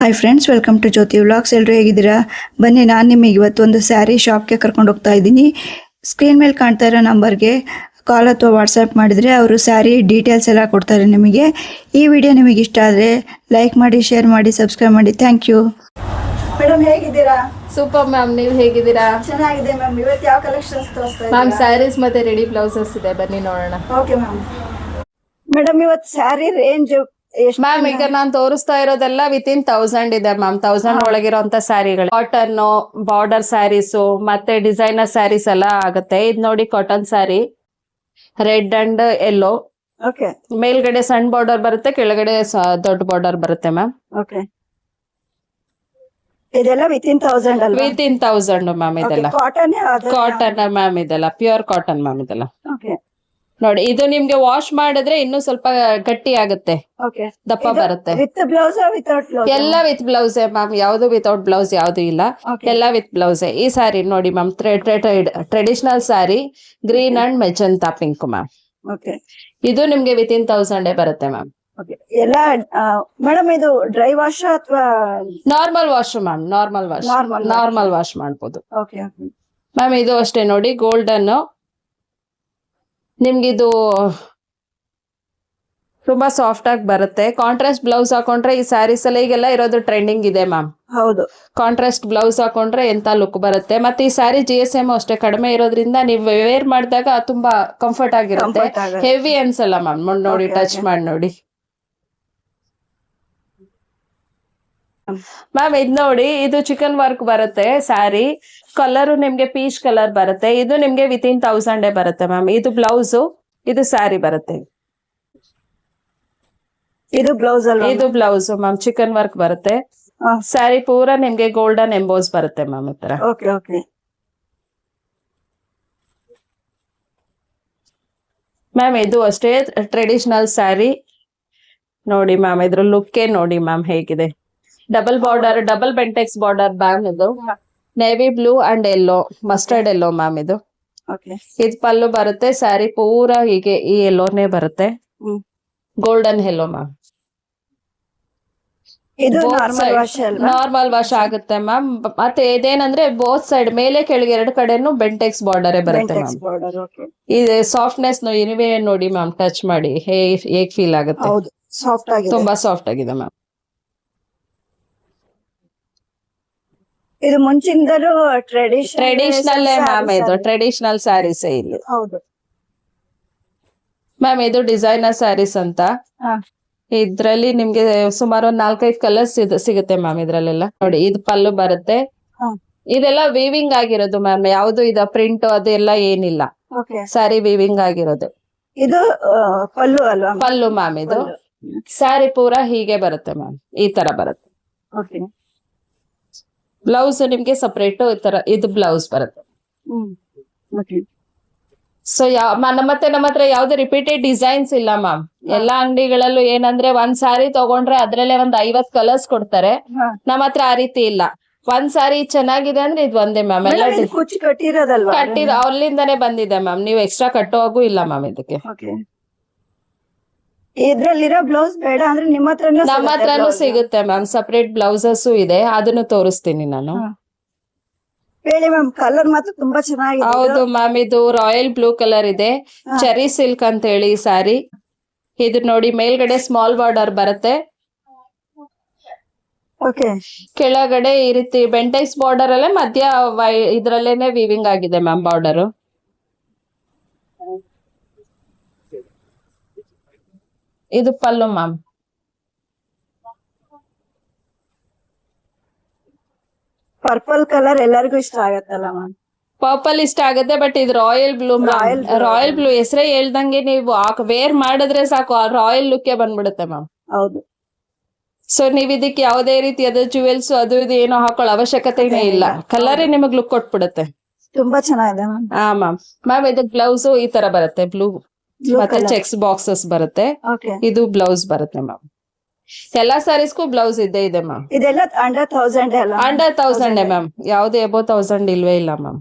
Hi friends, welcome to Jyoti vlogs. ಎಲ್ಲರೂ ಹೇಗಿದ್ದೀರಾ? ಬನ್ನಿ, ನಾನು ನಿಮಗೆ ಇವತ್ತೊಂದು ಸ್ಯಾರಿ ಶಾಪ್ಗೆ ಕರ್ಕೊಂಡು ಹೋಗ್ತಾ ಇದ್ದೀನಿ. ಸ್ಕ್ರೀನ್ ಮೇಲೆ ಕಾಣ್ತಾ ಇರೋ ನಂಬರ್ಗೆ ಕಾಲ್ ಅಥವಾ ವಾಟ್ಸಪ್ ಮಾಡಿದರೆ ಅವರು ಸ್ಯಾರಿ ಡೀಟೇಲ್ಸ್ ಎಲ್ಲ ಕೊಡ್ತಾರೆ ನಿಮಗೆ. ಈ ವಿಡಿಯೋ ನಿಮಗೆ ಇಷ್ಟ ಆದರೆ ಲೈಕ್ ಮಾಡಿ, ಶೇರ್ ಮಾಡಿ, ಸಬ್ಸ್ಕ್ರೈಬ್ ಮಾಡಿ. Thank you. ಮೇಡಮ್ ಹೇಗಿದ್ದೀರಾ? ಸೂಪರ್ ಮ್ಯಾಮ್, ನೀವು ಹೇಗಿದ್ದೀರಾ? ಚೆನ್ನಾಗಿದೆ ಮ್ಯಾಮ್. ಇವತ್ತು ಯಾವ ಕಲೆಕ್ಷನ್ಸ್ ತೋರಿಸ್ತಾ ಇದ್ದೀರಾ? ಮ್ಯಾಮ್ ಸ್ಯಾರೀಸ್ ಮತ್ತೆ ರೆಡಿ ಬ್ಲೌಸಸ್ ಇದೆ, ಬನ್ನಿ ನೋಡೋಣ. Okay ma'am. ಮೇಡಮ್ ಇವತ್ತು ಸ್ಯಾರಿ ರೇಂಜ್ ಮ್ಯಾಮ್ ಈಗ ನಾನು ತೋರಿಸ್ತಾ ಇರೋದೆಲ್ಲ ವಿತಿನ್ 1000 ಇದೆ ಮ್ಯಾಮ್. 1000 ಒಳಗಿರೋಂತ ಸ್ಯಾರಿಗಳು, ಕಾಟನ್ ಬಾರ್ಡರ್ ಸ್ಯಾರೀಸ್ ಮತ್ತೆ ಡಿಸೈನರ್ ಸ್ಯಾರೀಸ್ ಎಲ್ಲ ಆಗುತ್ತೆ. ಇದ್ ನೋಡಿ cotton sari, red and yellow. Okay. ಮೇಲ್ಗಡೆ ಸಣ್ಣ ಬಾರ್ಡರ್ ಬರುತ್ತೆ, ಕೆಳಗಡೆ ದೊಡ್ಡ ಬಾರ್ಡರ್ ಬರುತ್ತೆ ಮ್ಯಾಮ್. ಓಕೆ. ಇದೆಲ್ಲ ವಿತಿನ್ 1000 ಅಲ್ವಾ? Within 1000 ma'am. ಇದೆಲ್ಲ ಕಾಟನ್ ಕಾಟನ್ ಮ್ಯಾಮ್, ಇದೆಲ್ಲ ಪ್ಯೂರ್ ಕಾಟನ್ ಮ್ಯಾಮ್. ಇದೆಲ್ಲ ಓಕೆ. ನೋಡಿ, ಇದು ನಿಮ್ಗೆ ವಾಶ್ ಮಾಡಿದ್ರೆ ಇನ್ನೂ ಸ್ವಲ್ಪ ಗಟ್ಟಿ ಆಗುತ್ತೆ, ಓಕೆ. ದಪ್ಪ ಬರುತ್ತೆ. With blouse without blouse? ಎಲ್ಲ ವಿತ್ ಬ್ಲೌಸ್ ಮ್ಯಾಮ್, ಯಾವ್ದು ವಿತೌಟ್ ಬ್ಲೌಸ್ ಯಾವ್ದು ಇಲ್ಲ, ಎಲ್ಲ ವಿತ್ ಬ್ಲೌಸ್. ಈ ಸ್ಯಾರಿ ನೋಡಿ ma'am, traditional sari, green and magenta pink ma'am. Okay. ಇದು ನಿಮ್ಗೆ ವಿತಿನ್ 1000 ಬರುತ್ತೆ ಮ್ಯಾಮ್. ಓಕೆ. ಎಲ್ಲ ಮೇಡಮ್ ಇದು ಡ್ರೈ ವಾಶ್ ಅಥವಾ normal wash ma'am? Normal wash ಮಾಡ್ಬೋದು. ಓಕೆ. Okay ma'am. ಇದು ಅಷ್ಟೇ ನೋಡಿ, ಗೋಲ್ಡನ್. ನಿಮ್ಗಿದು ತುಂಬಾ ಸಾಫ್ಟ್ ಆಗಿ ಬರುತ್ತೆ. ಕಾಂಟ್ರಾಸ್ಟ್ ಬ್ಲೌಸ್ ಹಾಕೊಂಡ್ರೆ ಈ ಸ್ಯಾರೀಸ್ ಎಲ್ಲ ಈಗೆಲ್ಲ ಇರೋದು ಟ್ರೆಂಡಿಂಗ್ ಇದೆ ಮ್ಯಾಮ್. ಹೌದು. ಕಾಂಟ್ರಾಸ್ಟ್ ಬ್ಲೌಸ್ ಹಾಕೊಂಡ್ರೆ ಎಂತ ಲುಕ್ ಬರುತ್ತೆ. ಮತ್ತೆ ಈ ಸ್ಯಾರಿ GSM ಅಷ್ಟೇ ಕಡಿಮೆ ಇರೋದ್ರಿಂದ ನೀವು ವೇರ್ ಮಾಡಿದಾಗ ತುಂಬಾ ಕಂಫರ್ಟ್ ಆಗಿರುತ್ತೆ, ಹೆವಿ ಅನ್ಸಲ್ಲ ಮ್ಯಾಮ್. ನೋಡಿ, ಟಚ್ ಮಾಡಿ ನೋಡಿ ಮ್ಯಾಮ್. ಇದ್ ನೋಡಿ, ಇದು ಚಿಕನ್ ವರ್ಕ್ ಬರುತ್ತೆ ಸ್ಯಾರಿ. ಕಲರ್ ನಿಮ್ಗೆ ಪೀಚ್ ಕಲರ್ ಬರುತ್ತೆ. ಇದು ನಿಮ್ಗೆ ವಿತಿನ್ 1000 ಬರುತ್ತೆ ಮ್ಯಾಮ್. ಇದು ಬ್ಲೌಸ್, ಇದು ಸ್ಯಾರಿ ಬರುತ್ತೆ. ಇದು ಬ್ಲೌಸ್ ಅಲ್ಲ? ಇದು ಬ್ಲೌಸ್ ಮ್ಯಾಮ್, ಚಿಕನ್ ವರ್ಕ್ ಬರುತ್ತೆ. ಸ್ಯಾರಿ ಪೂರಾ ನಿಮ್ಗೆ ಗೋಲ್ಡನ್ ಎಂಬೋಸ್ ಬರುತ್ತೆ ಮ್ಯಾಮ್. ಈ ತರ. ಓಕೆ. Okay ma'am. ಇದು ಅಷ್ಟೇ ಟ್ರೆಡಿಷನಲ್ ಸ್ಯಾರಿ ನೋಡಿ ಮ್ಯಾಮ್. ಇದ್ರ ಲುಕ್ಕೇ ನೋಡಿ ಮ್ಯಾಮ್ ಹೇಗಿದೆ. Double border, double Bentex border ma'am. ಇದು navy blue and yellow, mustard yellow ma'am. ಇದು ಇದು ಪಲ್ಲು ಬರುತ್ತೆ. ಸ್ಯಾರಿ ಪೂರಾ ಹೀಗೆ ಈ ಯೆಲ್ಲೋನೇ ಬರುತ್ತೆ, golden yellow ma'am. Normal wash ಆಗುತ್ತೆ ಮ್ಯಾಮ್. ಮತ್ತೆ ಇದೇನಂದ್ರೆ ಬೋತ್ ಸೈಡ್, ಮೇಲೆ ಕೆಳಗೆ ಎರಡು ಕಡೆನು ಬೆಂಟೆಕ್ಸ್ ಬಾರ್ಡರ್ ಬರುತ್ತೆ ಮ್ಯಾಮ್. ಇದು ಸಾಫ್ಟ್ನೆಸ್ ನೀವೇ ನೋಡಿ ಮ್ಯಾಮ್, ಟಚ್ ಮಾಡಿ ಹೇಗ್ ಫೀಲ್ ಆಗುತ್ತೆ. ತುಂಬಾ ಸಾಫ್ಟ್ ಆಗಿದೆ ಮ್ಯಾಮ್. ಇದು ಮುಂಚಿಂದಲೂ ಟ್ರೆಡಿಷನಲ್ ಮ್ಯಾಮ್. ಇದು ಟ್ರೆಡಿಷನಲ್ ಸ್ಯಾರೀಸ್ ಇಲ್ಲಿ. ಹೌದು ಮ್ಯಾಮ್. ಇದು ಡಿಸೈನರ್ ಸ್ಯಾರೀಸ್ ಅಂತ. ಇದ್ರಲ್ಲಿ ನಿಮ್ಗೆ ಸುಮಾರು 4-5 ಕಲರ್ಸ್ ಸಿಗುತ್ತೆ ಮ್ಯಾಮ್. ಇದ್ರಲ್ಲೆಲ್ಲ ನೋಡಿ, ಇದು ಪಲ್ಲು ಬರುತ್ತೆ. ಇದೆಲ್ಲ ವೀವಿಂಗ್ ಆಗಿರೋದು ಮ್ಯಾಮ್. ಯಾವ್ದು ಇದು ಪ್ರಿಂಟ್ ಅದೆಲ್ಲ ಏನಿಲ್ಲ, ಸ್ಯಾರಿ ವೀವಿಂಗ್ ಆಗಿರೋದು. ಇದು ಪಲ್ಲು ಅಲ್ವಾ? ಪಲ್ಲು ಮ್ಯಾಮ್. ಇದು ಸ್ಯಾರಿ ಪೂರಾ ಹೀಗೆ ಬರುತ್ತೆ ಮ್ಯಾಮ್, ಈ ತರ ಬರುತ್ತೆ. ಬ್ಲೌಸ್ ನಿಮ್ಗೆ ಸಪರೇಟ್ ಈ ತರ ಇದು ಬ್ಲೌಸ್ ಬರುತ್ತೆ. ಸೊ ಮತ್ತೆ ನಮ್ಮ ಹತ್ರ ಯಾವ್ದು ರಿಪೀಟೆಡ್ ಡಿಸೈನ್ಸ್ ಇಲ್ಲ ಮ್ಯಾಮ್. ಎಲ್ಲಾ ಅಂಗಡಿಗಳಲ್ಲೂ ಏನಂದ್ರೆ ಒಂದ್ ಸ್ಯಾರಿ ತಗೊಂಡ್ರೆ ಅದ್ರಲ್ಲೇ ಒಂದ್ 50 ಕಲರ್ಸ್ ಕೊಡ್ತಾರೆ. ನಮ್ಮ ಹತ್ರ ಆ ರೀತಿ ಇಲ್ಲ. ಒಂದ್ ಸ್ಯಾರಿ ಚೆನ್ನಾಗಿದೆ ಅಂದ್ರೆ ಇದು ಒಂದೇ ಮ್ಯಾಮ್. ಎಲ್ಲ ಕಟ್ಟಿರೋ ಅಲ್ಲಿಂದಾನೇ ಬಂದಿದೆ ಮ್ಯಾಮ್. ನೀವು ಎಕ್ಸ್ಟ್ರಾ ಕಟ್ಟುವಾಗೂ ಇಲ್ಲ ಮ್ಯಾಮ್ ಇದಕ್ಕೆ. ಇದ್ರಲ್ಲಿರೋ ಬ್ಲೌಸ್ ಬೇಡ ಅಂದ್ರೆ ನಮ್ಮ ಹತ್ರನೂ ಸಿಗುತ್ತೆ ಮ್ಯಾಮ್. ಸಪರೇಟ್ ಬ್ಲೌಸಸ್ ಇದೆ, ಅದನ್ನು ತೋರಿಸ್ತೀನಿ ನಾನು. ಹೇಳಿ ಮ್ಯಾಮ್. ಕಲರ್ ಮಾತ್ರ ತುಂಬಾ ಚೆನ್ನಾಗಿದೆ. ಹೌದು ಮ್ಯಾಮ್. ಇದು ರಾಯಲ್ ಬ್ಲೂ ಕಲರ್ ಇದೆ, ಚೆರಿ ಸಿಲ್ಕ್ ಅಂತ ಹೇಳಿ ಸ್ಯಾರಿ. ಇದು ನೋಡಿ, ಮೇಲ್ಗಡೆ ಸ್ಮಾಲ್ ಬಾರ್ಡರ್ ಬರುತ್ತೆ, ಕೆಳಗಡೆ ಈ ರೀತಿ ಬೆಂಟೆಕ್ಸ್ ಬಾರ್ಡರ್ ಅಲ್ಲೇ ಮಧ್ಯ ಇದ್ರಲ್ಲೇನೆ ವೀವಿಂಗ್ ಆಗಿದೆ ಮ್ಯಾಮ್ ಬಾರ್ಡರ್. ಇದು ಪಲ್ಲು ಮ್ಯಾಮ್. ಪರ್ಪಲ್ ಕಲರ್ ಎಲ್ಲರಿಗೂ ಇಷ್ಟ ಆಗತ್ತಲ್ಲ ಮ್ಯಾಮ್? ಪರ್ಪಲ್ ಇಷ್ಟ ಆಗುತ್ತೆ, ಬಟ್ ಇದು royal blue ma'am. Royal blue ಹೆಸರೇ ಹೇಳ್ದಂಗೆ ನೀವು ವೇರ್ ಮಾಡಿದ್ರೆ ಸಾಕು, ರಾಯಲ್ ಲುಕ್ ಬಂದ್ಬಿಡುತ್ತೆ ಮ್ಯಾಮ್. ಹೌದು. ಸೊ ನೀವ್ ಇದಕ್ಕೆ ಯಾವುದೇ ರೀತಿಯಾದ ಜುವೆಲ್ಸ್ ಅದು ಇದು ಏನೋ ಹಾಕೊಳ್ಳೋ ಅವಶ್ಯಕತೆನೇ ಇಲ್ಲ. ಕಲರೇ ನಿಮಗ್ ಲುಕ್ ಕೊಟ್ಬಿಡುತ್ತೆ. ತುಂಬಾ ಚೆನ್ನಾಗಿದೆ ಮ್ಯಾಮ್. ಹಾ ಮ್ಯಾಮ್. ಮ್ಯಾಮ್ ಇದು ಬ್ಲೌಸ್ ಈ ತರ ಬರುತ್ತೆ, ಬ್ಲೂ ಮತ್ತೆ ಚೆಕ್ಸ್ ಬಾಕ್ಸಸ್ ಬರುತ್ತೆ. ಇದು ಬ್ಲೌಸ್ ಬರುತ್ತೆ ಮ್ಯಾಮ್. ಎಲ್ಲಾ ಸ್ಯಾರೀಸ್ಗೂ ಬ್ಲೌಸ್ ಇದೆ ಮ್ಯಾಮ್. ಇದೆಲ್ಲ ಅಂಡರ್ 1000 ಮ್ಯಾಮ್. ಯಾವ್ದು ಎಬೋ 1000 ಇಲ್ವೇ ಇಲ್ಲ ಮ್ಯಾಮ್.